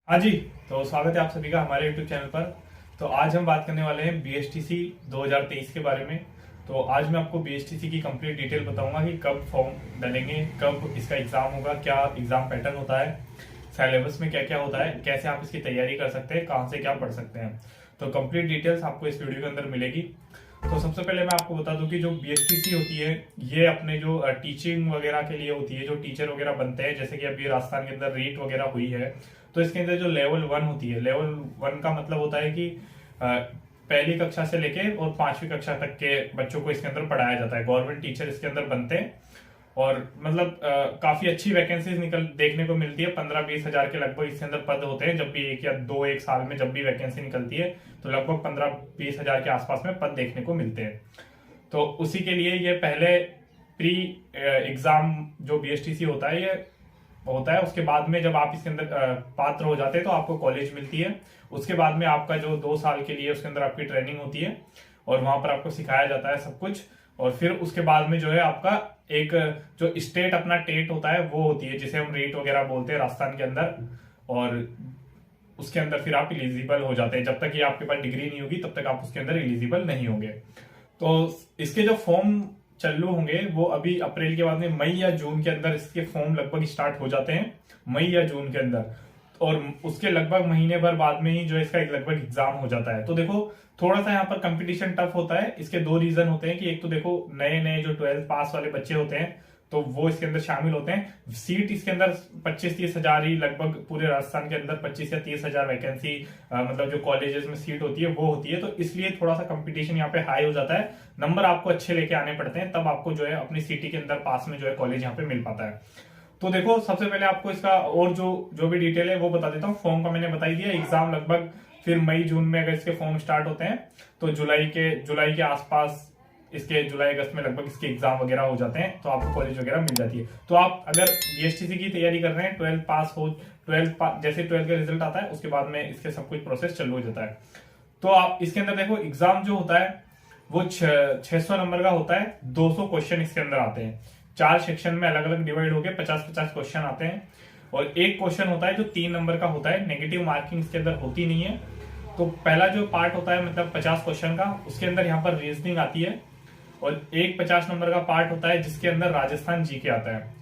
हाँ जी। तो स्वागत है आप सभी का हमारे YouTube चैनल पर। तो आज हम बात करने वाले हैं BSTC 2023 के बारे में। तो आज मैं आपको BSTC की कंप्लीट डिटेल बताऊंगा कि कब फॉर्म डालेंगे, कब इसका एग्जाम होगा, क्या एग्जाम पैटर्न होता है, सिलेबस में क्या क्या होता है, कैसे आप इसकी तैयारी कर सकते हैं, कहाँ से क्या पढ़ सकते हैं। तो कंप्लीट डिटेल्स आपको इस वीडियो के अंदर मिलेगी। तो सबसे पहले मैं आपको बता दूं कि जो BSTC होती है ये अपने जो टीचिंग वगैरह के लिए होती है, जो टीचर वगैरह बनते हैं, जैसे कि अभी राजस्थान के अंदर रीट वगैरह हुई है। तो इसके अंदर जो लेवल 1 होती है, लेवल 1 का मतलब होता है कि पहली कक्षा से लेके और 5वीं कक्षा तक के बच्चों को इसके अंदर पढ़ाया जाता है। गवर्नमेंट टीचर इसके अंदर बनते हैं और मतलब काफी अच्छी वैकेंसीज निकल देखने को मिलती है। 15-20 हजार के लगभग इसके अंदर पद होते हैं। जब भी एक साल में जब भी वैकेंसी निकलती है तो लगभग 15-20 हजार के आसपास में पद देखने को मिलते हैं। तो उसी के लिए ये पहले प्री एग्जाम जो BSTC होता है उसके बाद में जब आप इसके अंदर पात्र हो जाते हैं तो आपको कॉलेज मिलती है। उसके बाद में आपका जो 2 साल के लिए उसके अंदर आपकी ट्रेनिंग होती है और वहां पर आपको सिखाया जाता है सब कुछ। और फिर उसके बाद में जो है आपका एक जो स्टेट अपना टेट होता है वो होती है, जिसे हम रेट वगैरह बोलते हैं राजस्थान के अंदर। और उसके अंदर फिर आप इलिजिबल हो जाते हैं। जब तक ये आपके पास डिग्री नहीं होगी तब तक आप उसके अंदर इलिजिबल नहीं होंगे। तो इसके जो फॉर्म चालू होंगे वो अभी अप्रैल के बाद में मई या जून के अंदर इसके फॉर्म लगभग स्टार्ट हो जाते हैं, मई या जून के अंदर। और उसके लगभग महीने भर बाद में ही जो इसका एक लगभग एग्जाम हो जाता है। तो देखो थोड़ा सा यहाँ पर कंपटीशन टफ होता है। इसके 2 रीजन होते हैं कि एक तो देखो नए नए जो 12th पास वाले बच्चे होते हैं तो वो इसके अंदर शामिल होते हैं। सीट इसके अंदर 25-30 हजार ही लगभग पूरे राजस्थान के अंदर 25 या 30 हजार वैकेंसी मतलब जो कॉलेजेस में सीट होती है वो होती है। तो इसलिए थोड़ा सा कंपटीशन यहाँ पे हाई हो जाता है। नंबर आपको अच्छे लेके आने पड़ते हैं तब आपको जो है अपनी सिटी के अंदर पास में जो है कॉलेज यहाँ पे मिल पाता है। तो देखो सबसे पहले आपको इसका और जो जो भी डिटेल है वो बता देता हूँ। फॉर्म का मैंने बता ही दिया। एग्जाम लगभग फिर मई जून में अगर इसके फॉर्म स्टार्ट होते हैं तो जुलाई के आसपास इसके जुलाई अगस्त में लगभग इसके एग्जाम वगैरह हो जाते हैं तो आपको कॉलेज वगैरह मिल जाती है। तो आप अगर BSTC की तैयारी कर रहे हैं 12th जैसे 12th का रिजल्ट आता है उसके बाद में इसके सब कुछ प्रोसेस चालू हो जाता है। तो आप इसके अंदर देखो एग्जाम जो होता है वो 600 नंबर का होता है। 200 क्वेश्चन इसके अंदर आते हैं। 4 सेक्शन में अलग अलग डिवाइड होकर 50-50 क्वेश्चन आते हैं। और एक क्वेश्चन होता है जो 3 नंबर का होता है। नेगेटिव मार्किंग इसके अंदर होती नहीं है। तो पहला जो पार्ट होता है मतलब 50 क्वेश्चन का, उसके अंदर यहाँ पर रीजनिंग आती है। और एक 50 नंबर का पार्ट होता है जिसके अंदर राजस्थान जीके आता है।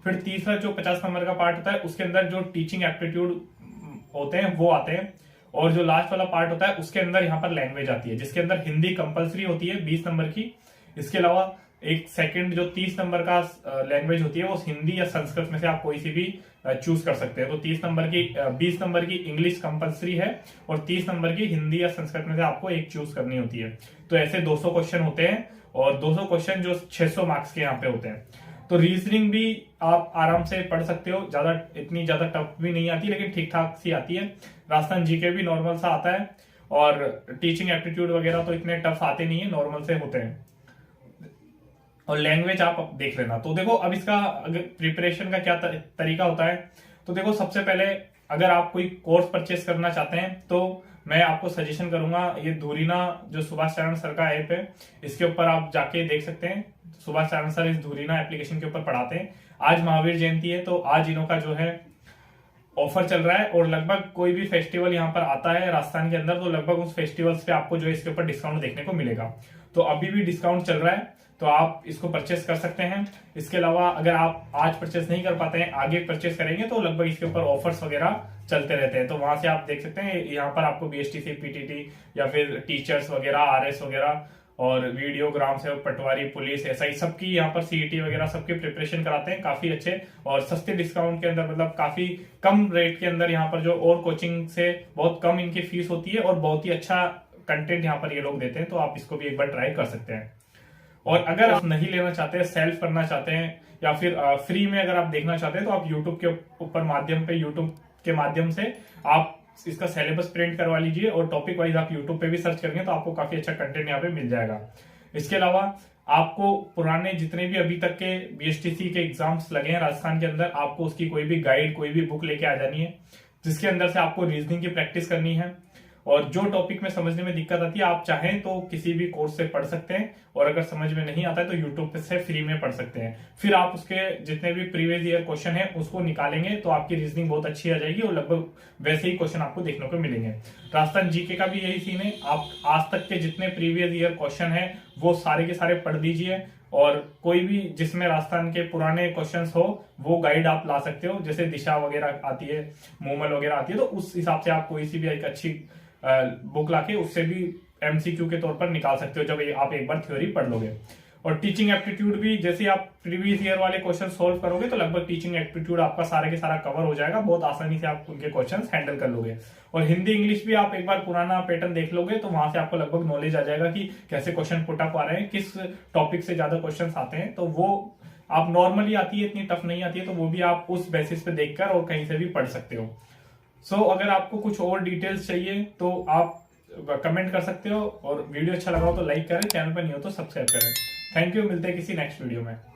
फिर तीसरा जो 50 नंबर का पार्ट होता है उसके अंदर जो टीचिंग एप्टीट्यूड होते हैं वो आते हैं। और जो लास्ट वाला पार्ट होता है उसके अंदर यहाँ पर लैंग्वेज आती है, जिसके अंदर हिंदी कंपलसरी होती है 20 नंबर की। इसके अलावा एक सेकंड जो 30 नंबर का लैंग्वेज होती है वो हिंदी या संस्कृत में से आप कोई सी भी चूज कर सकते हैं। तो 20 नंबर की इंग्लिश कंपलसरी है और 30 नंबर की हिंदी या संस्कृत में से आपको एक चूज करनी होती है। तो ऐसे 200 क्वेश्चन होते हैं और 200 क्वेश्चन जो 600 मार्क्स के यहाँ पे होते हैं। तो रीजनिंग भी आप आराम से पढ़ सकते हो, इतनी ज्यादा टफ भी नहीं आती लेकिन ठीक ठाक सी आती है। राजस्थान जीके भी नॉर्मल सा आता है और टीचिंग एप्टीट्यूड वगैरह तो इतने टफ आते नहीं है, नॉर्मल से होते हैं। और लैंग्वेज आप देख लेना। तो देखो अब इसका अगर प्रिपरेशन का क्या तरीका होता है तो देखो सबसे पहले अगर आप कोई कोर्स परचेस करना चाहते हैं तो मैं आपको सजेशन करूंगा ये धुरीना जो सुभाष चरण सर का ऐप है इसके ऊपर आप जाके देख सकते हैं। सुभाष चरण सर इस धुरीना एप्लीकेशन के ऊपर पढ़ाते हैं। आज महावीर जयंती है तो आज इनों का जो है ऑफर चल रहा है और लगभग कोई भी फेस्टिवल यहाँ पर आता है राजस्थान के अंदर तो लगभग उस फेस्टिवल्स पे आपको जो है इसके ऊपर डिस्काउंट देखने को मिलेगा। तो अभी भी डिस्काउंट चल रहा है तो आप इसको परचेस कर सकते हैं। इसके अलावा अगर आप आज परचेस नहीं कर पाते हैं, आगे परचेस करेंगे तो लगभग इसके ऊपर ऑफर्स वगैरह चलते रहते हैं। तो वहां से आप देख सकते हैं यहाँ पर आपको BSTC PTT या फिर टीचर्स वगैरह RS वगैरह और वीडियोग्राम से पटवारी पुलिस SI सबकी यहाँ पर CET वगैरह सबकी प्रिपरेशन कराते हैं काफी अच्छे और सस्ते डिस्काउंट के अंदर, मतलब काफी कम रेट के अंदर। यहाँ पर जो और कोचिंग से बहुत कम इनकी फीस होती है और बहुत ही अच्छा कंटेंट यहाँ पर ये लोग देते हैं। तो आप इसको भी एक बार ट्राई कर सकते हैं। और अगर आप नहीं लेना चाहते हैं, सेल्फ करना चाहते हैं या फिर फ्री में अगर आप देखना चाहते हैं तो आप यूट्यूब के ऊपर यूट्यूब के माध्यम से आप इसका सिलेबस प्रिंट करवा लीजिए और टॉपिक वाइज आप यूट्यूब पे भी सर्च करेंगे तो आपको काफी अच्छा कंटेंट यहाँ पे मिल जाएगा। इसके अलावा आपको पुराने जितने भी अभी तक के BSTC के एग्जाम्स लगे हैं राजस्थान के अंदर, आपको उसकी कोई भी गाइड कोई भी बुक लेके आ जानी है जिसके अंदर से आपको रीजनिंग की प्रैक्टिस करनी है। और जो टॉपिक में समझने में दिक्कत आती है आप चाहें तो किसी भी कोर्स से पढ़ सकते हैं, और अगर समझ में नहीं आता है तो यूट्यूब पे से फ्री में पढ़ सकते हैं। फिर आप उसके जितने भी प्रीवियस ईयर क्वेश्चन है उसको निकालेंगे तो आपकी रीजनिंग बहुत अच्छी आ जाएगी और लगभग वैसे ही क्वेश्चन आपको देखने को मिलेंगे। राजस्थान जीके का भी यही सीन है, आप आज तक के जितने प्रीवियस ईयर क्वेश्चन है वो सारे के सारे पढ़ दीजिए, और कोई भी जिसमें राजस्थान के पुराने क्वेश्चंस हो वो गाइड आप ला सकते हो, जैसे दिशा वगैरह आती है, मूमल वगैरह आती है, तो उस हिसाब से आप कोई सी भी एक अच्छी बुक लाके उससे भी एमसीक्यू के तौर पर निकाल सकते हो जब आप एक बार थ्योरी पढ़ लोगे। और टीचिंग एप्टीट्यूड भी जैसे आप प्रीवियस ईयर वाले क्वेश्चन सोल्व करोगे तो लगभग टीचिंग एप्टीट्यूड आपका सारा के सारा कवर हो जाएगा, बहुत आसानी से आप उनके क्वेश्चंस हैंडल कर लोगे। और हिंदी इंग्लिश भी आप एक बार पुराना पैटर्न देख लोगे तो वहां से आपको लगभग नॉलेज आ जाएगा कि कैसे क्वेश्चन पुट अप आ रहे हैं, किस टॉपिक से ज्यादा क्वेश्चन आते हैं, तो वो आप नॉर्मली आती है, इतनी टफ नहीं आती है, तो वो भी आप उस बेसिस पे देखकर और कहीं से भी पढ़ सकते हो। सो अगर आपको कुछ और डिटेल्स चाहिए तो आप कमेंट कर सकते हो, और वीडियो अच्छा लगा हो तो लाइक करें, चैनल पर नहीं हो तो सब्सक्राइब करें। थैंक यू, मिलते हैं किसी नेक्स्ट वीडियो में।